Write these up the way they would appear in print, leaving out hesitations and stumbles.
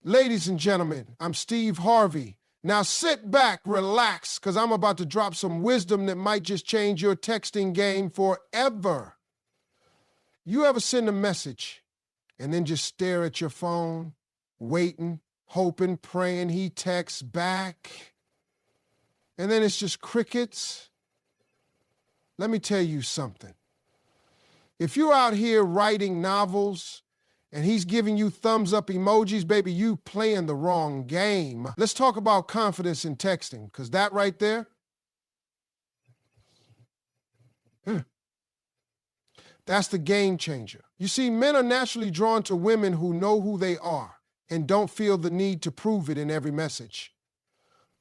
Ladies and gentlemen, I'm Steve Harvey. Now sit back, relax, because I'm about to drop some wisdom that might just change your texting game forever. You ever send a message and then just stare at your phone, waiting, hoping, praying he texts back, and then it's just crickets? Let me tell you something. If you're out here writing novels and he's giving you thumbs up emojis, baby, you playing the wrong game. Let's talk about confidence in texting, because that right there, that's the game changer. You see, men are naturally drawn to women who know who they are and don't feel the need to prove it in every message.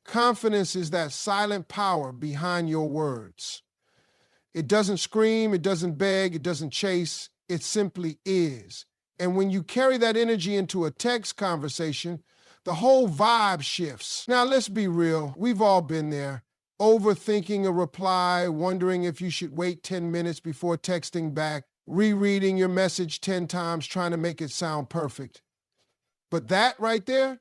Confidence is that silent power behind your words. It doesn't scream, it doesn't beg, it doesn't chase, it simply is. And when you carry that energy into a text conversation, the whole vibe shifts. Now, let's be real. We've all been there. Overthinking a reply, wondering if you should wait 10 minutes before texting back, rereading your message 10 times, trying to make it sound perfect. But that right there,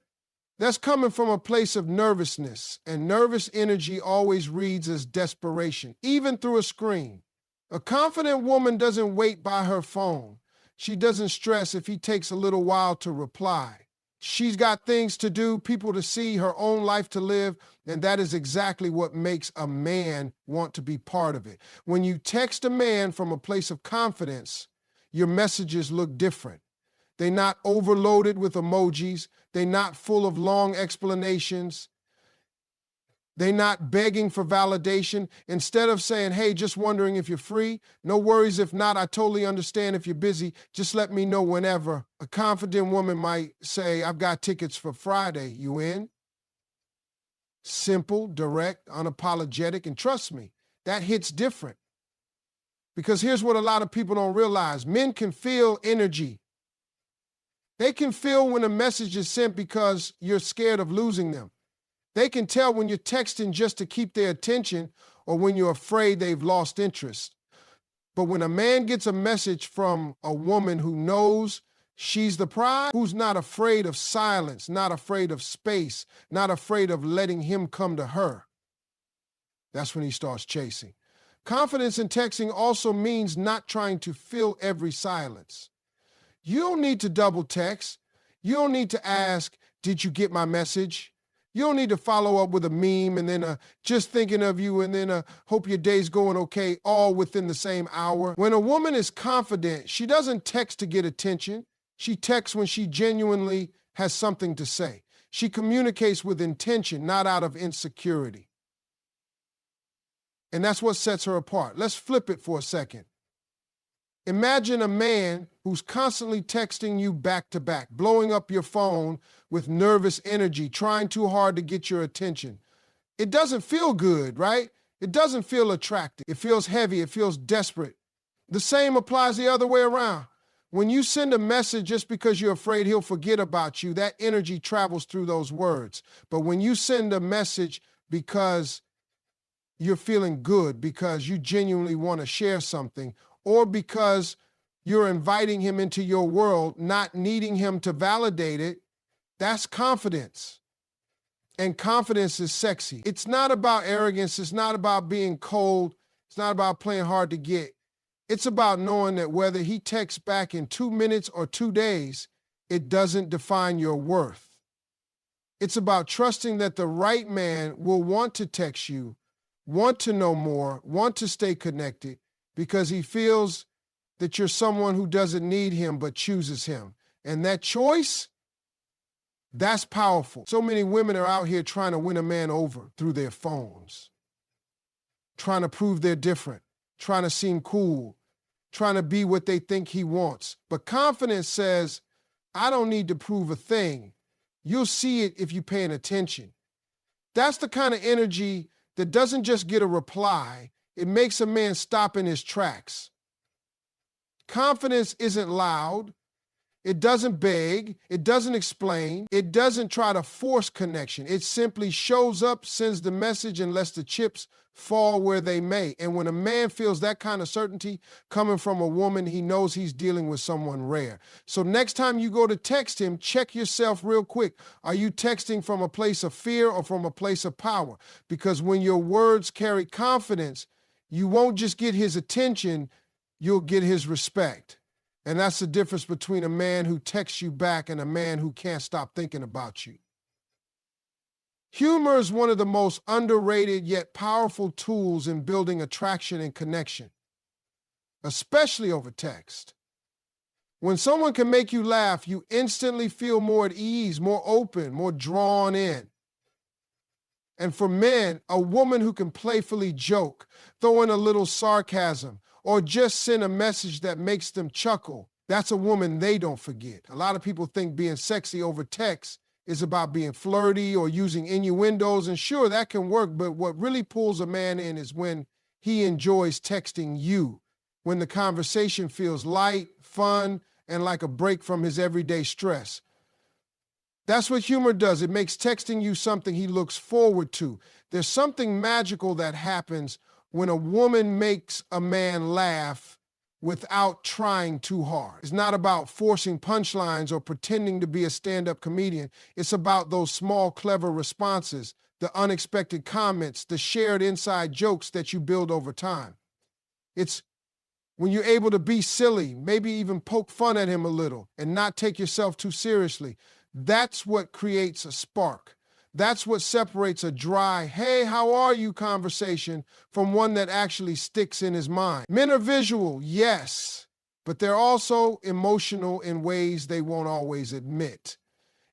that's coming from a place of nervousness, and nervous energy always reads as desperation, even through a screen. A confident woman doesn't wait by her phone. She doesn't stress if he takes a little while to reply. She's got things to do, people to see, her own life to live, and that is exactly what makes a man want to be part of it. When you text a man from a place of confidence, your messages look different. They're not overloaded with emojis. They're not full of long explanations. They're not begging for validation. Instead of saying, hey, just wondering if you're free, no worries if not, I totally understand if you're busy, just let me know whenever. A confident woman might say, I've got tickets for Friday, you in? Simple, direct, unapologetic, and trust me, that hits different. Because here's what a lot of people don't realize. Men can feel energy. They can feel when a message is sent because you're scared of losing them. They can tell when you're texting just to keep their attention or when you're afraid they've lost interest. But when a man gets a message from a woman who knows she's the prize, who's not afraid of silence, not afraid of space, not afraid of letting him come to her, that's when he starts chasing. Confidence in texting also means not trying to fill every silence. You don't need to double text. You don't need to ask, did you get my message? You don't need to follow up with a meme and then just thinking of you and then hope your day's going okay, all within the same hour. When a woman is confident, she doesn't text to get attention. She texts when she genuinely has something to say. She communicates with intention, not out of insecurity. And that's what sets her apart. Let's flip it for a second. Imagine a man who's constantly texting you back to back, blowing up your phone with nervous energy, trying too hard to get your attention. It doesn't feel good, right? It doesn't feel attractive. It feels heavy. It feels desperate. The same applies the other way around. When you send a message just because you're afraid he'll forget about you, that energy travels through those words. But when you send a message because you're feeling good, because you genuinely want to share something, or because you're inviting him into your world, not needing him to validate it, that's confidence. And confidence is sexy. It's not about arrogance. It's not about being cold. It's not about playing hard to get. It's about knowing that whether he texts back in 2 minutes or 2 days, it doesn't define your worth. It's about trusting that the right man will want to text you, want to know more, want to stay connected, because he feels that you're someone who doesn't need him but chooses him. And that choice, that's powerful. So many women are out here trying to win a man over through their phones, trying to prove they're different, trying to seem cool, trying to be what they think he wants. But confidence says, I don't need to prove a thing. You'll see it if you're paying attention. That's the kind of energy that doesn't just get a reply. It makes a man stop in his tracks. Confidence isn't loud. It doesn't beg. It doesn't explain. It doesn't try to force connection. It simply shows up, sends the message, and lets the chips fall where they may. And when a man feels that kind of certainty coming from a woman, he knows he's dealing with someone rare. So next time you go to text him, check yourself real quick. Are you texting from a place of fear or from a place of power? Because when your words carry confidence, you won't just get his attention, you'll get his respect. And that's the difference between a man who texts you back and a man who can't stop thinking about you. Humor is one of the most underrated yet powerful tools in building attraction and connection, especially over text. When someone can make you laugh, you instantly feel more at ease, more open, more drawn in. And for men, a woman who can playfully joke, throw in a little sarcasm, or just send a message that makes them chuckle, that's a woman they don't forget. A lot of people think being sexy over text is about being flirty or using innuendos, and sure, that can work, but what really pulls a man in is when he enjoys texting you, when the conversation feels light, fun, and like a break from his everyday stress. That's what humor does. It makes texting you something he looks forward to. There's something magical that happens when a woman makes a man laugh without trying too hard. It's not about forcing punchlines or pretending to be a stand-up comedian. It's about those small, clever responses, the unexpected comments, the shared inside jokes that you build over time. It's when you're able to be silly, maybe even poke fun at him a little and not take yourself too seriously. That's what creates a spark. That's what separates a dry, hey, how are you conversation from one that actually sticks in his mind. Men are visual, yes, but they're also emotional in ways they won't always admit.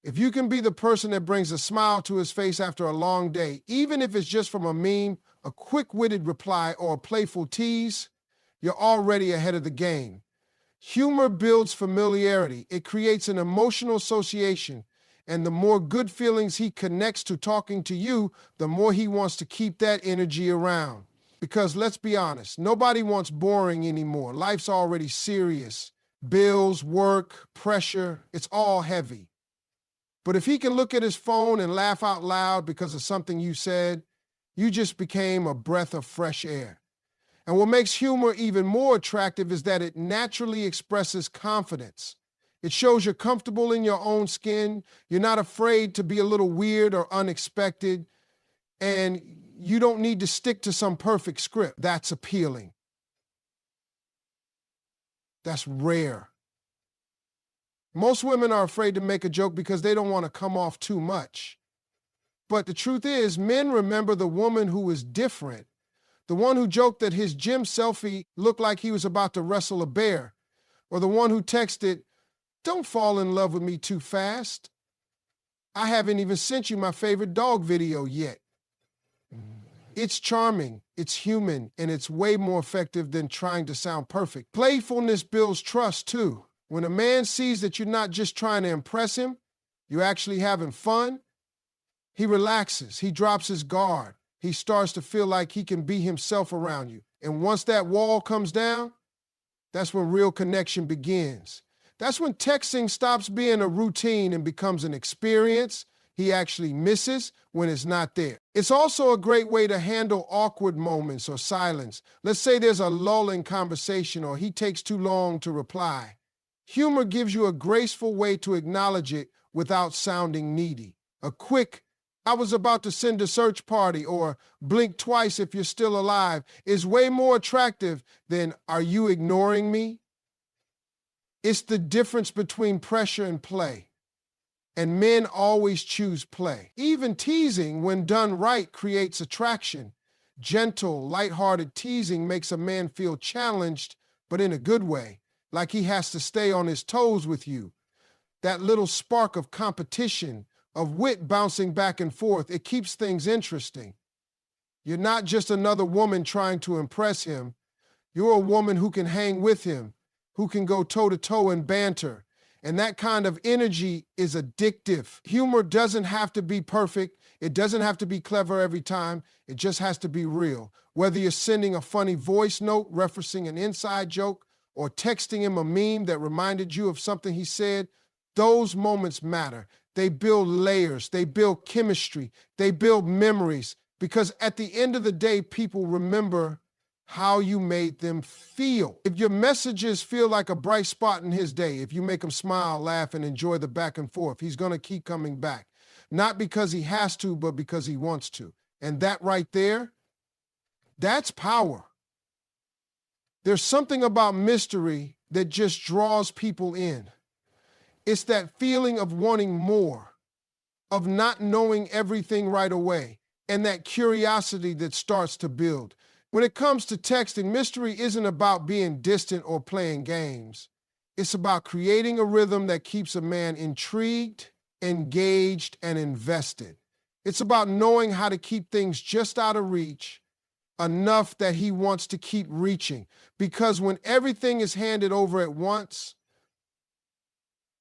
If you can be the person that brings a smile to his face after a long day, even if it's just from a meme, a quick-witted reply, or a playful tease, you're already ahead of the game. Humor builds familiarity. It creates an emotional association. And the more good feelings he connects to talking to you, the more he wants to keep that energy around. Because let's be honest, nobody wants boring anymore. Life's already serious. Bills, work, pressure, it's all heavy. But if he can look at his phone and laugh out loud because of something you said, you just became a breath of fresh air. And what makes humor even more attractive is that it naturally expresses confidence. It shows you're comfortable in your own skin. You're not afraid to be a little weird or unexpected. And you don't need to stick to some perfect script. That's appealing. That's rare. Most women are afraid to make a joke because they don't want to come off too much. But the truth is, men remember the woman who is different, the one who joked that his gym selfie looked like he was about to wrestle a bear, or the one who texted, "Don't fall in love with me too fast. I haven't even sent you my favorite dog video yet." It's charming, it's human, and it's way more effective than trying to sound perfect. Playfulness builds trust, too. When a man sees that you're not just trying to impress him, you're actually having fun, he relaxes, he drops his guard. He starts to feel like he can be himself around you. And once that wall comes down, that's when real connection begins. That's when texting stops being a routine and becomes an experience he actually misses when it's not there. It's also a great way to handle awkward moments or silence. Let's say there's a lull in conversation or he takes too long to reply. Humor gives you a graceful way to acknowledge it without sounding needy. A quick, "I was about to send a search party," or "blink twice if you're still alive," is way more attractive than "are you ignoring me?" It's the difference between pressure and play. And men always choose play. Even teasing, when done right, creates attraction. Gentle, lighthearted teasing makes a man feel challenged, but in a good way, like he has to stay on his toes with you. That little spark of competition, of wit bouncing back and forth, it keeps things interesting. You're not just another woman trying to impress him. You're a woman who can hang with him, who can go toe-to-toe and banter. And that kind of energy is addictive. Humor doesn't have to be perfect. It doesn't have to be clever every time. It just has to be real. Whether you're sending a funny voice note referencing an inside joke or texting him a meme that reminded you of something he said, those moments matter. They build layers, they build chemistry, they build memories, because at the end of the day, people remember how you made them feel. If your messages feel like a bright spot in his day, if you make him smile, laugh, and enjoy the back and forth, he's going to keep coming back. Not because he has to, but because he wants to. And that right there, that's power. There's something about mystery that just draws people in. It's that feeling of wanting more, of not knowing everything right away, and that curiosity that starts to build. When it comes to texting, mystery isn't about being distant or playing games. It's about creating a rhythm that keeps a man intrigued, engaged, and invested. It's about knowing how to keep things just out of reach, enough that he wants to keep reaching. Because when everything is handed over at once,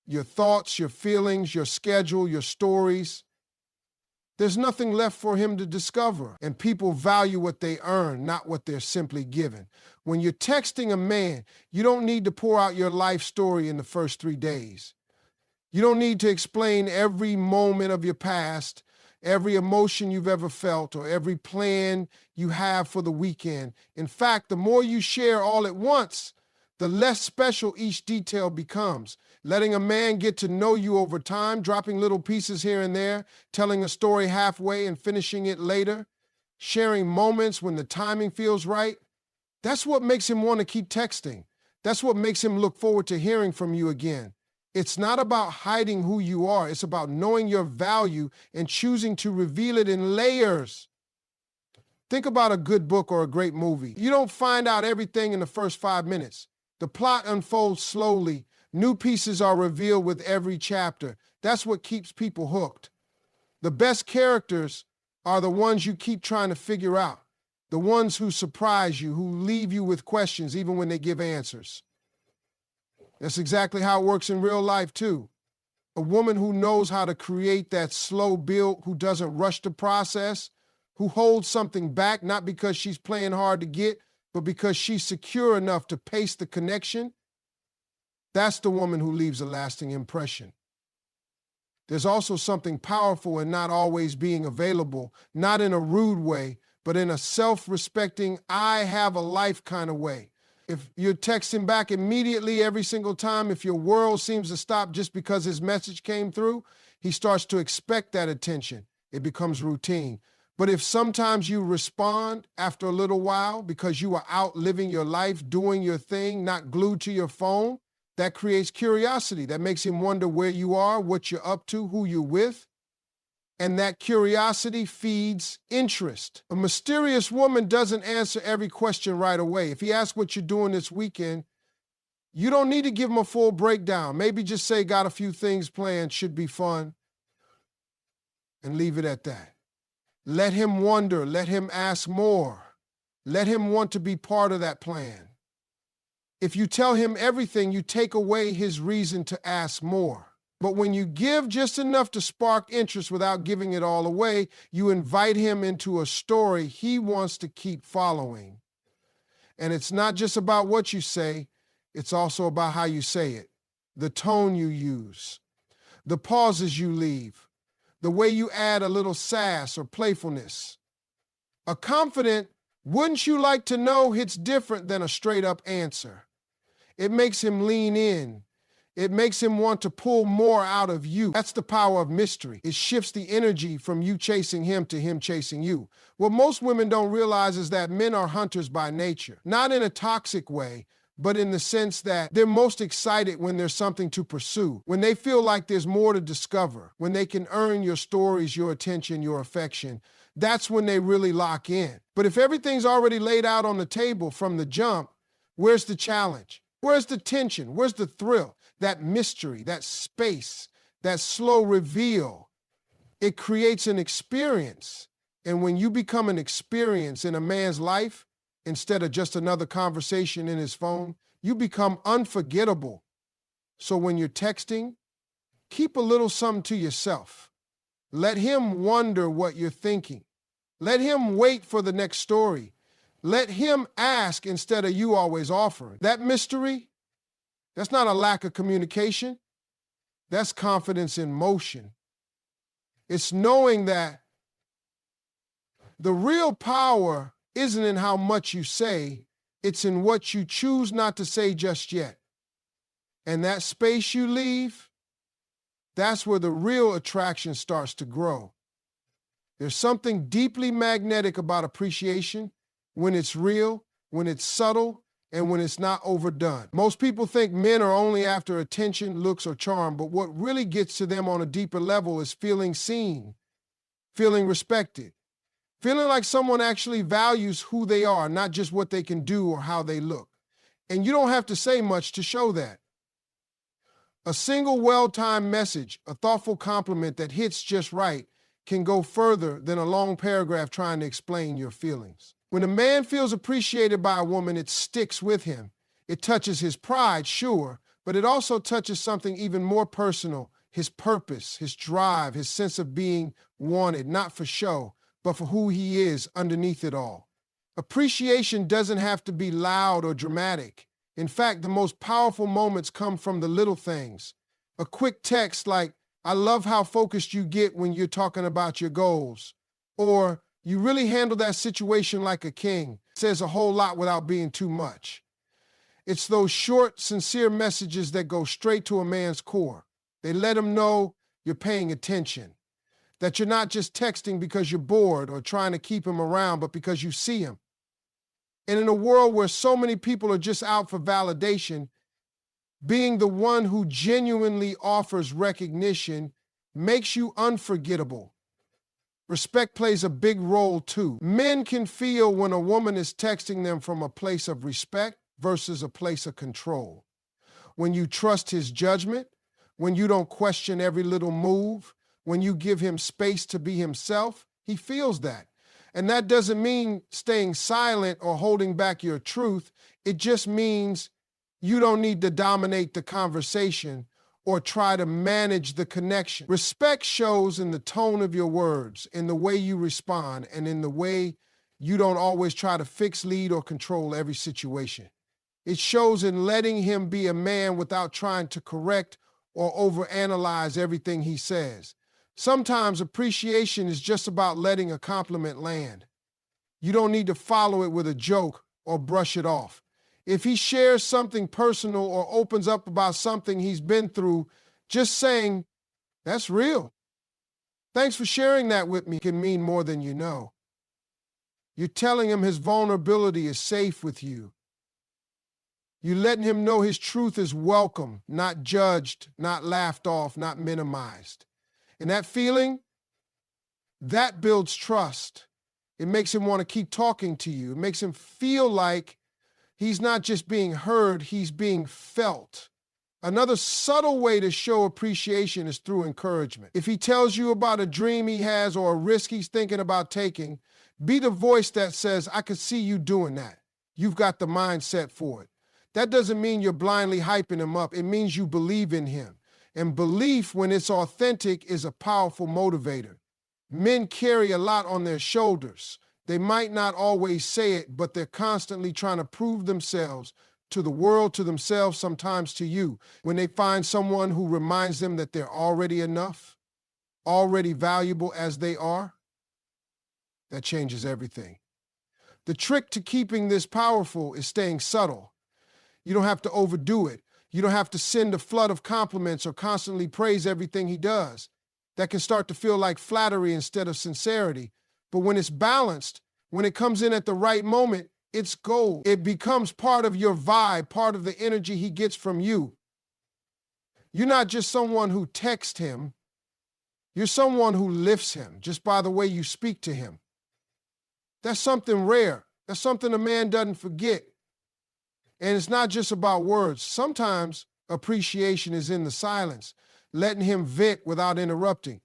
your thoughts, your feelings, your schedule, your stories, there's nothing left for him to discover. And people value what they earn, not what they're simply given. When you're texting a man, you don't need to pour out your life story in the first 3 days. You don't need to explain every moment of your past, every emotion you've ever felt, or every plan you have for the weekend. In fact, the more you share all at once, the less special each detail becomes. Letting a man get to know you over time, dropping little pieces here and there, telling a story halfway and finishing it later, sharing moments when the timing feels right, that's what makes him want to keep texting. That's what makes him look forward to hearing from you again. It's not about hiding who you are. It's about knowing your value and choosing to reveal it in layers. Think about a good book or a great movie. You don't find out everything in the first 5 minutes. The plot unfolds slowly. New pieces are revealed with every chapter. That's what keeps people hooked. The best characters are the ones you keep trying to figure out, the ones who surprise you, who leave you with questions even when they give answers. That's exactly how it works in real life, too. A woman who knows how to create that slow build, who doesn't rush the process, who holds something back, not because she's playing hard to get, but because she's secure enough to pace the connection, that's the woman who leaves a lasting impression. There's also something powerful in not always being available, not in a rude way, but in a self-respecting, I have a life kind of way. If you're texting back immediately every single time, if your world seems to stop just because his message came through, he starts to expect that attention. It becomes routine. But if sometimes you respond after a little while because you are out living your life, doing your thing, not glued to your phone, that creates curiosity. That makes him wonder where you are, what you're up to, who you're with. And that curiosity feeds interest. A mysterious woman doesn't answer every question right away. If he asks what you're doing this weekend, you don't need to give him a full breakdown. Maybe just say, got a few things planned, should be fun, and leave it at that. Let him wonder, let him ask more. Let him want to be part of that plan. If you tell him everything, you take away his reason to ask more. But when you give just enough to spark interest without giving it all away, you invite him into a story he wants to keep following. And it's not just about what you say, it's also about how you say it, the tone you use, the pauses you leave, the way you add a little sass or playfulness. A confident, wouldn't you like to know, hits different than a straight-up answer. It makes him lean in. It makes him want to pull more out of you. That's the power of mystery. It shifts the energy from you chasing him to him chasing you. What most women don't realize is that men are hunters by nature, not in a toxic way, but in the sense that they're most excited when there's something to pursue, when they feel like there's more to discover, when they can earn your stories, your attention, your affection. That's when they really lock in. But if everything's already laid out on the table from the jump, where's the challenge? Where's the tension? Where's the thrill? That mystery, that space, that slow reveal. It creates an experience. And when you become an experience in a man's life, instead of just another conversation in his phone, you become unforgettable. So when you're texting, keep a little something to yourself. Let him wonder what you're thinking. Let him wait for the next story. Let him ask instead of you always offering. That mystery, That's not a lack of communication. That's confidence in motion. It's knowing that the real power isn't in how much you say, it's in what you choose not to say just yet. And that space you leave, that's where the real attraction starts to grow. There's something deeply magnetic about appreciation when it's real, when it's subtle, and when it's not overdone. Most people think men are only after attention, looks, or charm, but what really gets to them on a deeper level is feeling seen, feeling respected, feeling like someone actually values who they are, not just what they can do or how they look. And you don't have to say much to show that. A single well-timed message, a thoughtful compliment that hits just right, can go further than a long paragraph trying to explain your feelings. When a man feels appreciated by a woman, it sticks with him. It touches his pride, sure, but it also touches something even more personal, his purpose, his drive, his sense of being wanted, not for show, but for who he is underneath it all. Appreciation doesn't have to be loud or dramatic. In fact, the most powerful moments come from the little things. A quick text like, "I love how focused you get when you're talking about your goals," or "You really handle that situation like a king," says a whole lot without being too much. It's those short, sincere messages that go straight to a man's core. They let him know you're paying attention, that you're not just texting because you're bored or trying to keep him around, but because you see him. And in a world where so many people are just out for validation, being the one who genuinely offers recognition makes you unforgettable. Respect plays a big role too. Men can feel when a woman is texting them from a place of respect versus a place of control. When you trust his judgment, when you don't question every little move, when you give him space to be himself, he feels that. And that doesn't mean staying silent or holding back your truth. It just means you don't need to dominate the conversation or try to manage the connection. Respect shows in the tone of your words, in the way you respond, and in the way you don't always try to fix, lead, or control every situation. It shows in letting him be a man without trying to correct or overanalyze everything he says. Sometimes appreciation is just about letting a compliment land. You don't need to follow it with a joke or brush it off. If he shares something personal or opens up about something he's been through, just saying, "That's real. Thanks for sharing that with me," can mean more than you know. You're telling him his vulnerability is safe with you. You're letting him know his truth is welcome, not judged, not laughed off, not minimized. And that feeling, that builds trust. It makes him want to keep talking to you. It makes him feel like he's not just being heard, he's being felt. Another subtle way to show appreciation is through encouragement. If he tells you about a dream he has or a risk he's thinking about taking, be the voice that says, "I could see you doing that. You've got the mindset for it." That doesn't mean you're blindly hyping him up. It means you believe in him. And belief, when it's authentic, is a powerful motivator. Men carry a lot on their shoulders. They might not always say it, but they're constantly trying to prove themselves to the world, to themselves, sometimes to you. When they find someone who reminds them that they're already enough, already valuable as they are, that changes everything. The trick to keeping this powerful is staying subtle. You don't have to overdo it. You don't have to send a flood of compliments or constantly praise everything he does. That can start to feel like flattery instead of sincerity. But when it's balanced, when it comes in at the right moment, it's gold. It becomes part of your vibe, part of the energy he gets from you. You're not just someone who texts him. You're someone who lifts him just by the way you speak to him. That's something rare. That's something a man doesn't forget. And it's not just about words. Sometimes appreciation is in the silence, letting him vent without interrupting,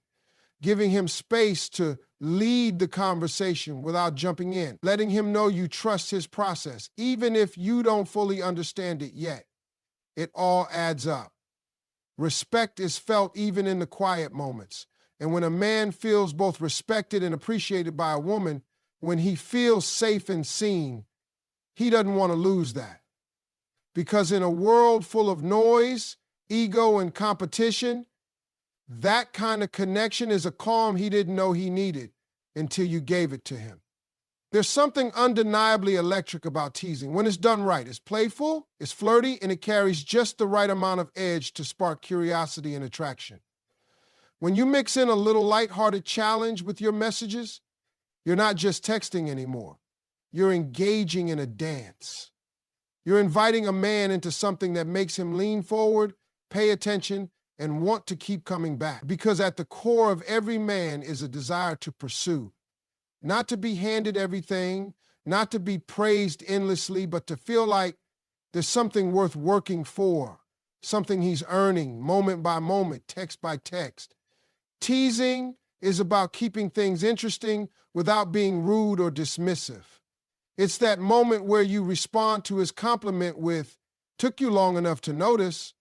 giving him space to lead the conversation without jumping in, letting him know you trust his process, even if you don't fully understand it yet. It all adds up. Respect is felt even in the quiet moments. And when a man feels both respected and appreciated by a woman, when he feels safe and seen, he doesn't want to lose that. Because in a world full of noise, ego, and competition, that kind of connection is a calm he didn't know he needed until you gave it to him. There's something undeniably electric about teasing when it's done right. It's playful, it's flirty, and it carries just the right amount of edge to spark curiosity and attraction. When you mix in a little lighthearted challenge with your messages, you're not just texting anymore. You're engaging in a dance. You're inviting a man into something that makes him lean forward, pay attention, and want to keep coming back. Because at the core of every man is a desire to pursue. Not to be handed everything, not to be praised endlessly, but to feel like there's something worth working for, something he's earning moment by moment, text by text. Teasing is about keeping things interesting without being rude or dismissive. It's that moment where you respond to his compliment with, "Took you long enough to notice,"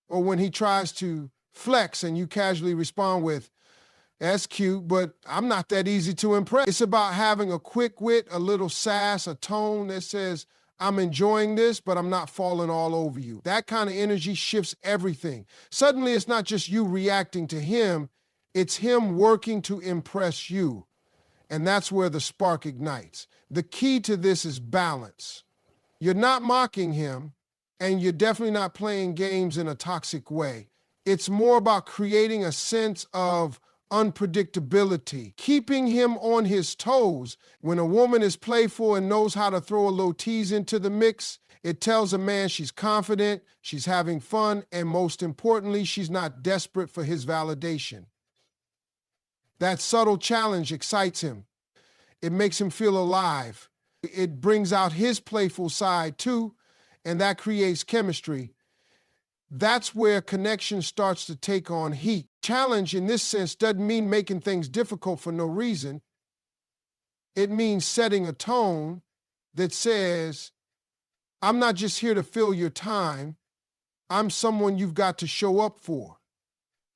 or when he tries to flex and you casually respond with, "That's cute, but I'm not that easy to impress." It's about having a quick wit, a little sass, a tone that says, "I'm enjoying this, but I'm not falling all over you." That kind of energy shifts everything. Suddenly, it's not just you reacting to him, it's him working to impress you. And that's where the spark ignites. The key to this is balance. You're not mocking him, and you're definitely not playing games in a toxic way. It's more about creating a sense of unpredictability, keeping him on his toes. When a woman is playful and knows how to throw a little tease into the mix, it tells a man she's confident, she's having fun, and most importantly, she's not desperate for his validation. That subtle challenge excites him. It makes him feel alive. It brings out his playful side too, and that creates chemistry. That's where connection starts to take on heat. Challenge in this sense doesn't mean making things difficult for no reason. It means setting a tone that says, "I'm not just here to fill your time. I'm someone you've got to show up for.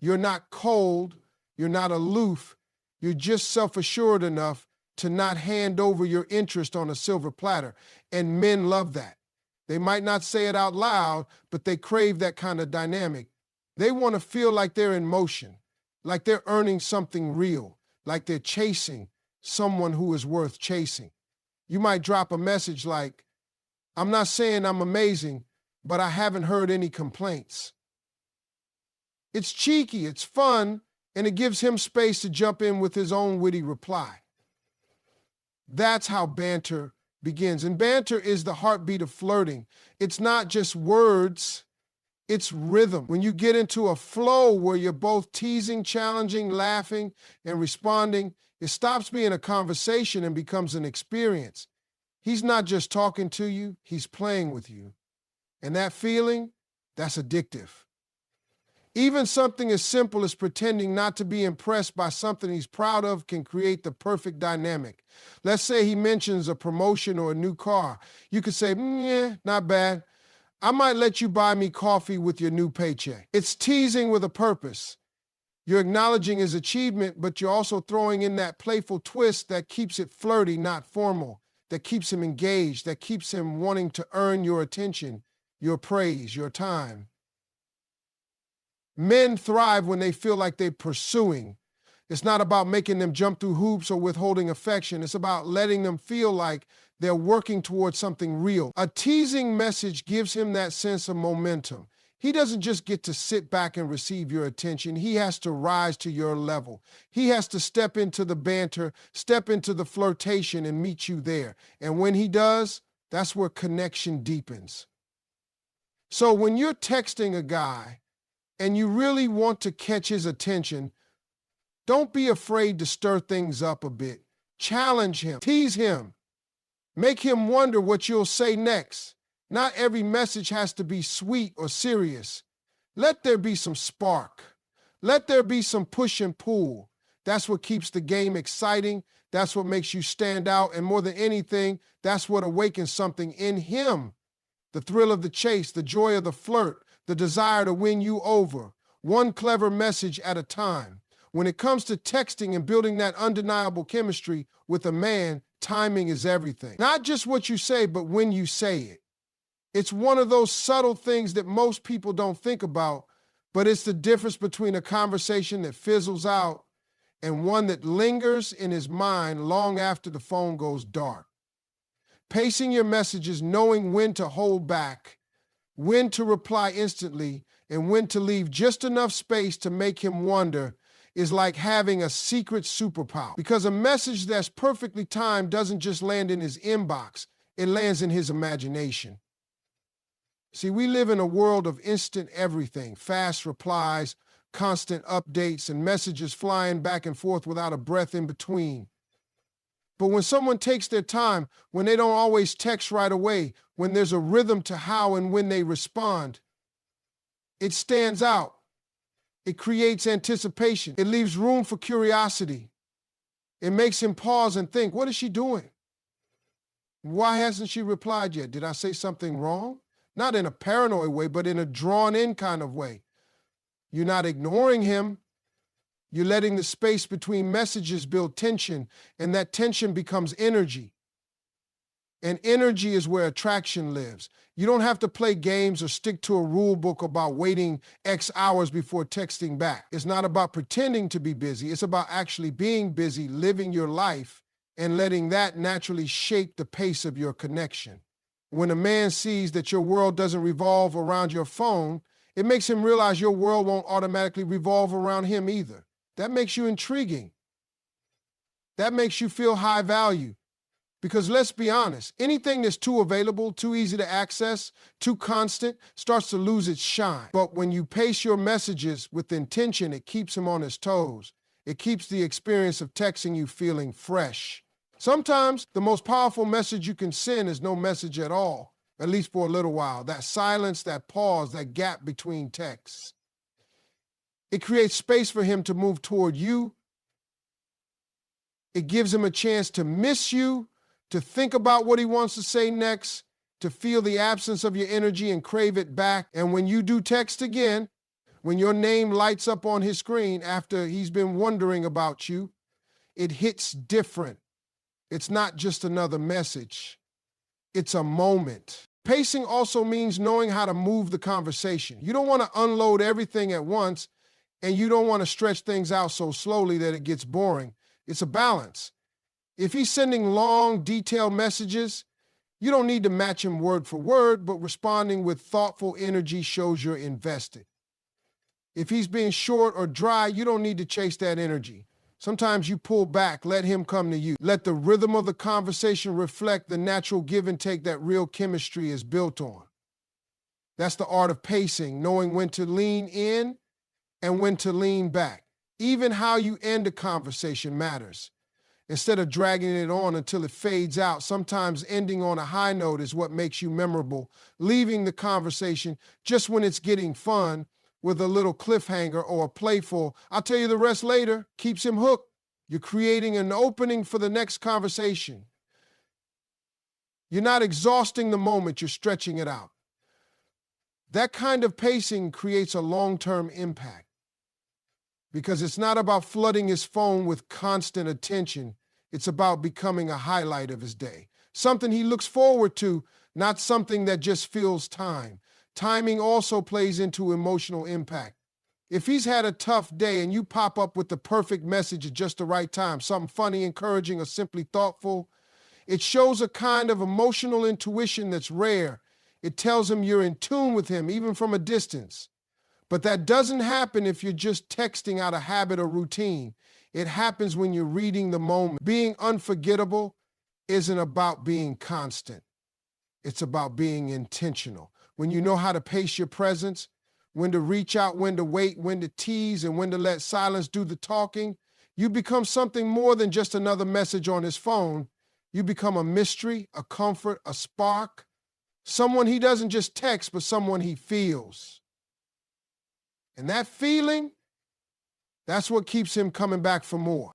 You're not cold. You're not aloof. You're just self-assured enough to not hand over your interest on a silver platter." And men love that. They might not say it out loud, but they crave that kind of dynamic. They want to feel like they're in motion, like they're earning something real, like they're chasing someone who is worth chasing. You might drop a message like, "I'm not saying I'm amazing, but I haven't heard any complaints." It's cheeky, it's fun, and it gives him space to jump in with his own witty reply. That's how banter begins. And banter is the heartbeat of flirting. It's not just words, it's rhythm. When you get into a flow where you're both teasing, challenging, laughing, and responding, it stops being a conversation and becomes an experience. He's not just talking to you, he's playing with you. And that feeling, that's addictive. Even something as simple as pretending not to be impressed by something he's proud of can create the perfect dynamic. Let's say he mentions a promotion or a new car. You could say, "Yeah, not bad. I might let you buy me coffee with your new paycheck." It's teasing with a purpose. You're acknowledging his achievement, but you're also throwing in that playful twist that keeps it flirty, not formal, that keeps him engaged, that keeps him wanting to earn your attention, your praise, your time. Men thrive when they feel like they're pursuing. It's not about making them jump through hoops or withholding affection. It's about letting them feel like they're working towards something real. A teasing message gives him that sense of momentum. He doesn't just get to sit back and receive your attention. He has to rise to your level. He has to step into the banter, step into the flirtation, and meet you there. And when he does, that's where connection deepens. So when you're texting a guy and you really want to catch his attention, don't be afraid to stir things up a bit. Challenge him, tease him, make him wonder what you'll say next. Not every message has to be sweet or serious. Let there be some spark. Let there be some push and pull. That's what keeps the game exciting. That's what makes you stand out. And more than anything, that's what awakens something in him. The thrill of the chase, the joy of the flirt, the desire to win you over, one clever message at a time. When it comes to texting and building that undeniable chemistry with a man, timing is everything. Not just what you say, but when you say it. It's one of those subtle things that most people don't think about, but it's the difference between a conversation that fizzles out and one that lingers in his mind long after the phone goes dark. Pacing your messages, knowing when to hold back, when to reply instantly, and when to leave just enough space to make him wonder is like having a secret superpower. Because a message that's perfectly timed doesn't just land in his inbox, it lands in his imagination. See, we live in a world of instant everything, fast replies, constant updates, and messages flying back and forth without a breath in between. But when someone takes their time, when they don't always text right away, when there's a rhythm to how and when they respond, it stands out. It creates anticipation. It leaves room for curiosity. It makes him pause and think, what is she doing? Why hasn't she replied yet? Did I say something wrong? Not in a paranoid way, but in a drawn-in kind of way. You're not ignoring him. You're letting the space between messages build tension, and that tension becomes energy. And energy is where attraction lives. You don't have to play games or stick to a rule book about waiting X hours before texting back. It's not about pretending to be busy. It's about actually being busy, living your life, and letting that naturally shape the pace of your connection. When a man sees that your world doesn't revolve around your phone, it makes him realize your world won't automatically revolve around him either. That makes you intriguing. That makes you feel high value. Because let's be honest, anything that's too available, too easy to access, too constant, starts to lose its shine. But when you pace your messages with intention, it keeps him on his toes. It keeps the experience of texting you feeling fresh. Sometimes the most powerful message you can send is no message at all, at least for a little while. That silence, that pause, that gap between texts. It creates space for him to move toward you. It gives him a chance to miss you, to think about what he wants to say next, to feel the absence of your energy and crave it back. And when you do text again, when your name lights up on his screen after he's been wondering about you, it hits different. It's not just another message. It's a moment. Pacing also means knowing how to move the conversation. You don't want to unload everything at once, and you don't want to stretch things out so slowly that it gets boring. It's a balance. If he's sending long, detailed messages, you don't need to match him word for word, but responding with thoughtful energy shows you're invested. If he's being short or dry, you don't need to chase that energy. Sometimes you pull back, let him come to you. Let the rhythm of the conversation reflect the natural give and take that real chemistry is built on. That's the art of pacing, knowing when to lean in and when to lean back. Even how you end a conversation matters. Instead of dragging it on until it fades out, sometimes ending on a high note is what makes you memorable. Leaving the conversation just when it's getting fun with a little cliffhanger or a playful, I'll tell you the rest later, keeps him hooked. You're creating an opening for the next conversation. You're not exhausting the moment, you're stretching it out. That kind of pacing creates a long-term impact. Because it's not about flooding his phone with constant attention. It's about becoming a highlight of his day. Something he looks forward to, not something that just fills time. Timing also plays into emotional impact. If he's had a tough day and you pop up with the perfect message at just the right time, something funny, encouraging, or simply thoughtful, it shows a kind of emotional intuition that's rare. It tells him you're in tune with him, even from a distance. But that doesn't happen if you're just texting out of habit or routine. It happens when you're reading the moment. Being unforgettable isn't about being constant. It's about being intentional. When you know how to pace your presence, when to reach out, when to wait, when to tease, and when to let silence do the talking, you become something more than just another message on his phone. You become a mystery, a comfort, a spark, someone he doesn't just text, but someone he feels. And that feeling, that's what keeps him coming back for more.